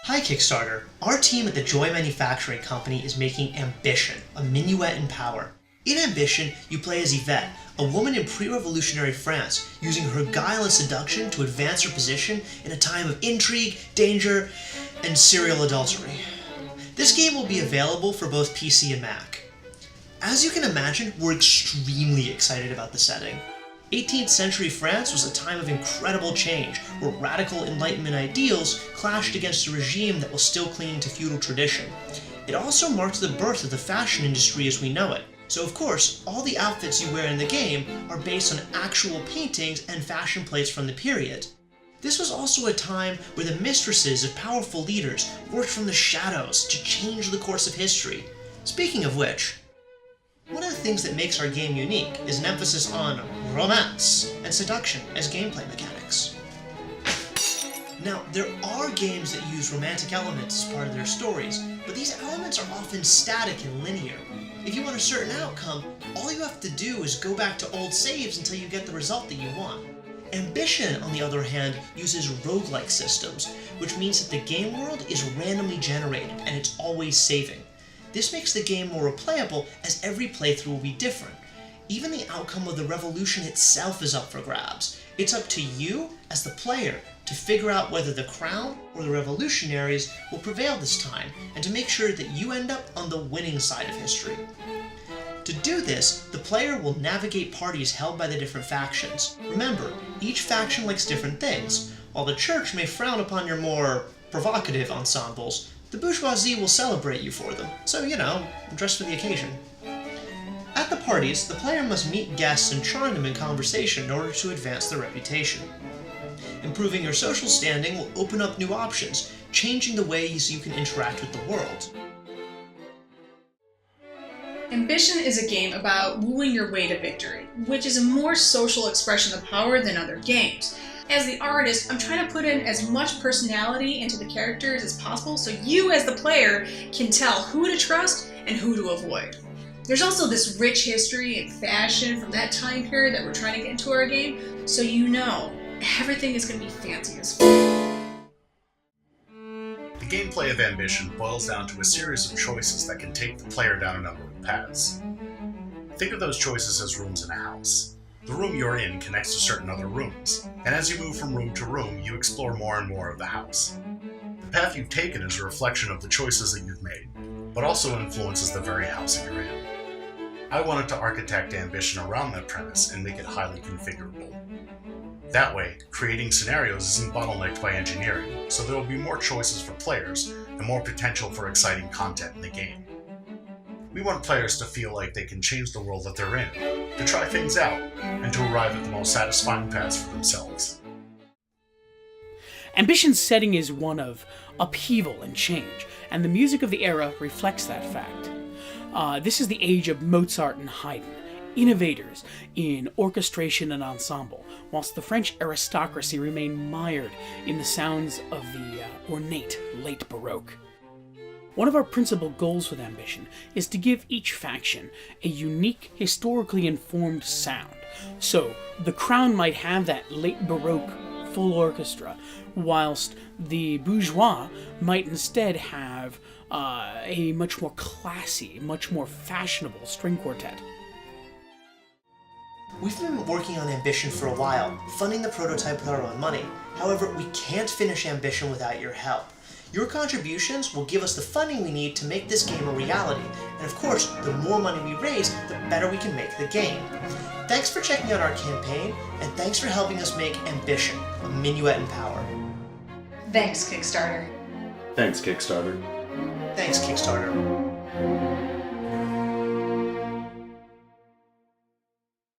Hi Kickstarter! Our team at the Joy Manufacturing Company is making Ambition, a Minuet in power. In Ambition, you play as Yvette, a woman in pre-revolutionary France, using her guile and seduction to advance her position in a time of intrigue, danger, and serial adultery. This game will be available for both PC and Mac. As you can imagine, we're extremely excited about the setting. 18th century France was a time of incredible change, where radical Enlightenment ideals clashed against a regime that was still clinging to feudal tradition. It also marked the birth of the fashion industry as we know it. So of course, all the outfits you wear in the game are based on actual paintings and fashion plates from the period. This was also a time where the mistresses of powerful leaders worked from the shadows to change the course of history. Speaking of which, one of the things that makes our game unique is an emphasis on romance and seduction as gameplay mechanics. Now, there are games that use romantic elements as part of their stories, but these elements are often static and linear. If you want a certain outcome, all you have to do is go back to old saves until you get the result that you want. Ambition, on the other hand, uses roguelike systems, which means that the game world is randomly generated and it's always saving. This makes the game more replayable as every playthrough will be different. Even the outcome of the revolution itself is up for grabs. It's up to you, as the player, to figure out whether the crown or the revolutionaries will prevail this time, and to make sure that you end up on the winning side of history. To do this, the player will navigate parties held by the different factions. Remember, each faction likes different things. While the church may frown upon your more provocative ensembles, the bourgeoisie will celebrate you for them, so dress for the occasion. At the parties, the player must meet guests and charm them in conversation in order to advance their reputation. Improving your social standing will open up new options, changing the ways you can interact with the world. Ambition is a game about wooing your way to victory, which is a more social expression of power than other games. As the artist, I'm trying to put in as much personality into the characters as possible so you as the player can tell who to trust and who to avoid. There's also this rich history and fashion from that time period that we're trying to get into our game, so everything is going to be fancy as fuck. The gameplay of Ambition boils down to a series of choices that can take the player down a number of paths. Think of those choices as rooms in a house. The room you're in connects to certain other rooms, and as you move from room to room, you explore more and more of the house. The path you've taken is a reflection of the choices that you've made, but also influences the very house that you're in. I wanted to architect Ambition around that premise and make it highly configurable. That way, creating scenarios isn't bottlenecked by engineering, so there will be more choices for players and more potential for exciting content in the game. We want players to feel like they can change the world that they're in, to try things out, and to arrive at the most satisfying paths for themselves. Ambition's setting is one of upheaval and change, and the music of the era reflects that fact. This is the age of Mozart and Haydn, innovators in orchestration and ensemble, whilst the French aristocracy remained mired in the sounds of the ornate late Baroque. One of our principal goals with Ambition is to give each faction a unique, historically informed sound. So, the Crown might have that late Baroque full orchestra, whilst the bourgeois might instead have a much more classy, much more fashionable string quartet. We've been working on Ambition for a while, funding the prototype with our own money. However, we can't finish Ambition without your help. Your contributions will give us the funding we need to make this game a reality, and of course, the more money we raise, the better we can make the game. Thanks for checking out our campaign, and thanks for helping us make Ambition, a Minuet in power. Thanks, Kickstarter. Thanks, Kickstarter. Thanks, Kickstarter.